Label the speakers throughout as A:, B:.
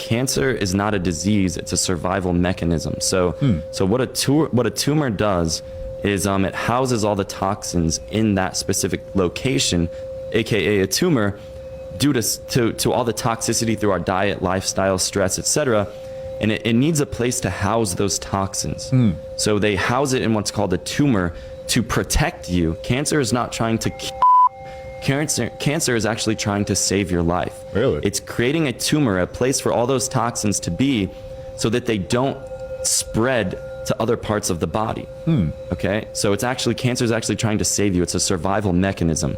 A: cancer is not a disease, it's a survival mechanism. So what a tumor does is it houses all the toxins in that specific location, aka a tumor, due to all the toxicity through our diet, lifestyle, stress, etc. And it needs a place to house those toxins. So they house it in what's called a tumor to protect you. Cancer is not trying to Cancer is actually trying to save your life.
B: Really?
A: It's creating a tumor, a place for all those toxins to be, so that they don't spread to other parts of the body. Okay? So cancer is actually trying to save you. It's a survival mechanism.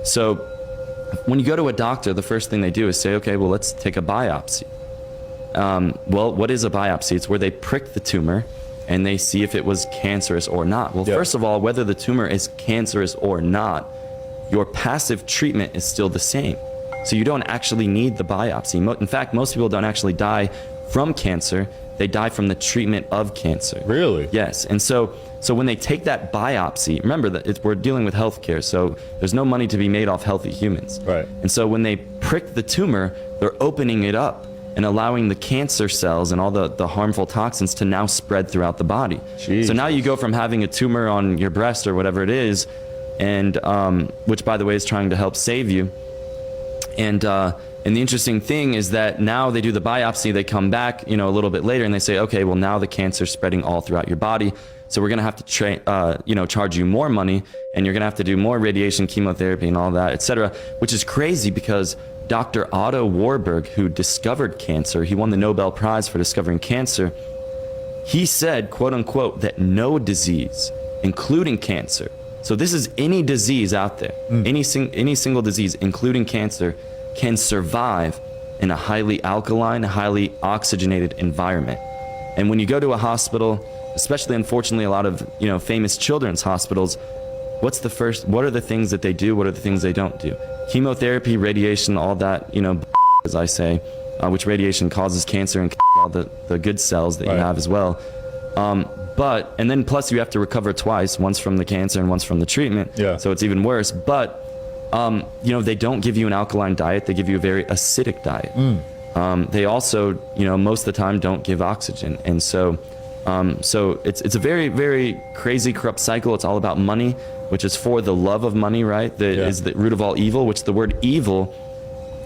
A: So when you go to a doctor, the first thing they do is say, okay, well, let's take a biopsy. Well, what is a biopsy? It's where they prick the tumor and they see if it was cancerous or not. Well, first of all, whether the tumor is cancerous or not, your passive treatment is still the same. So you don't actually need the biopsy. In fact, most people don't actually die from cancer. They die from the treatment of cancer.
B: Really?
A: Yes. And so when they take that biopsy, remember that we're dealing with healthcare, so there's no money to be made off healthy humans.
B: Right.
A: And so when they prick the tumor, they're opening it up and allowing the cancer cells and all the harmful toxins to now spread throughout the body.
B: Jesus.
A: So now you go from having a tumor on your breast or whatever it is, and which, by the way, is trying to help save you. And the interesting thing is that now they do the biopsy, they come back, a little bit later, and they say, okay, well, now the cancer's spreading all throughout your body, so we're gonna have to charge you more money, and you're gonna have to do more radiation, chemotherapy, and all that, etc. Which is crazy because Dr. Otto Warburg, who discovered cancer, he won the Nobel Prize for discovering cancer. He said, quote unquote, that no disease, including cancer, so this is any disease out there, any single disease, including cancer, can survive in a highly alkaline, highly oxygenated environment. And when you go to a hospital, especially unfortunately a lot of famous children's hospitals, what are the things that they do? What are the things they don't do? Chemotherapy, radiation, all that, as I say, which radiation causes cancer and all the good cells that you have as well. And then plus you have to recover twice, once from the cancer and once from the treatment.
B: Yeah.
A: So it's even worse. But, they don't give you an alkaline diet. They give you a very acidic diet. They also, most of the time don't give oxygen. And so it's a very, very crazy, corrupt cycle. It's all about money, which is for the love of money, right? That is the root of all evil, which the word evil,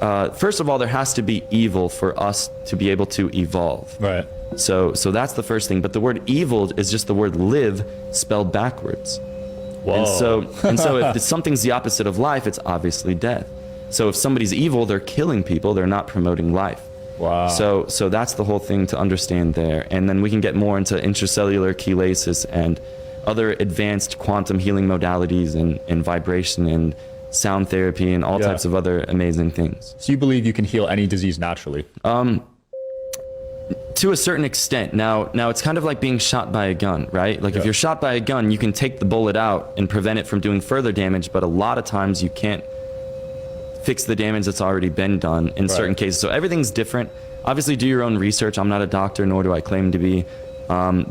A: first of all, there has to be evil for us to be able to evolve.
B: Right.
A: So that's the first thing. But the word evil is just the word live spelled backwards.
B: Whoa.
A: And so if something's the opposite of life, it's obviously death. So if somebody's evil, they're killing people, they're not promoting life.
B: Wow.
A: So that's the whole thing to understand there. And then we can get more into intracellular chelasis and other advanced quantum healing modalities and vibration and sound therapy and all types of other amazing things.
B: So you believe you can heal any disease naturally?
A: To a certain extent. Now it's kind of like being shot by a gun, right? Like if you're shot by a gun, you can take the bullet out and prevent it from doing further damage, but a lot of times you can't fix the damage that's already been done in certain cases. So everything's different. Obviously do your own research. I'm not a doctor, nor do I claim to be,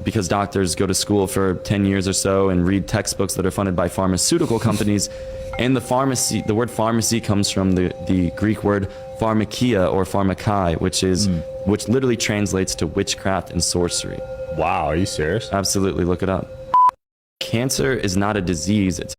A: because doctors go to school for 10 years or so and read textbooks that are funded by pharmaceutical companies. And the word pharmacy comes from the Greek word pharmakia or pharmakai, which literally translates to witchcraft and sorcery.
B: Wow, are you serious?
A: Absolutely, look it up. Cancer is not a disease, it's